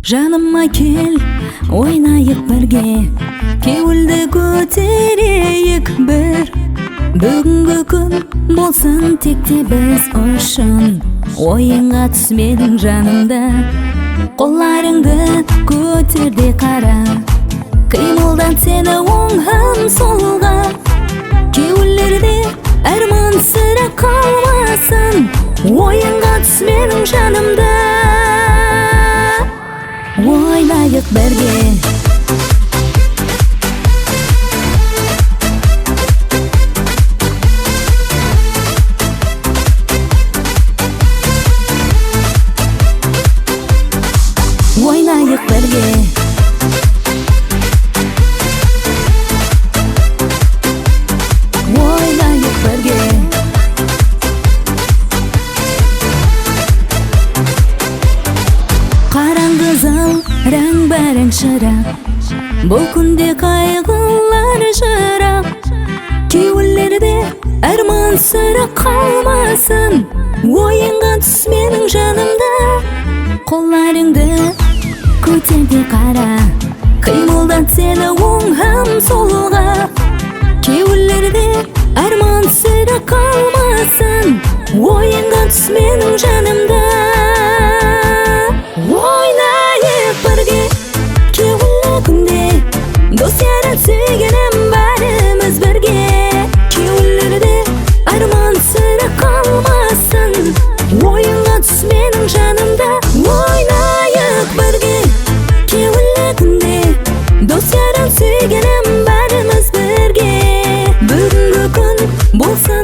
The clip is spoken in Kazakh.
Жаныма кел, ойнайық бірге, кеуілді көтерейік бір. Бүгінгі күн болсын текте біз үшін. Ойынға түсмедің жанымда, қолларыңды көтерде қара. Қимылдан сені оңғам солға, кеуілерде әрман сірі қалмасын. Ойынға түсмедің жанымда, ойнайық бірге. Ойнайық бірге. Ойнайық бірге. Қараңғы зал, рәң-бәрәң шырақ, бұл күнде қайғылар жырақ. Кеуілерде әрман сірі қалмасын. Ойынға түс менің жанымда, қолларыңды көтерде қара. Қимылдан сені оңғам солға, кеуілерде әрман сірі қалмасын. Ойынға түс менің жанымда, ойнайық бірге. Кеуілі күнде дос яран сүйгенім бәріміз бірге. Кеуілерде арман сірі қалмасын. Ойынға түс менің жанымда, ойнайық бірге. Кеуілі күнде дос яран сүйгенім бәріміз бірге. Бүгінгі күн болсын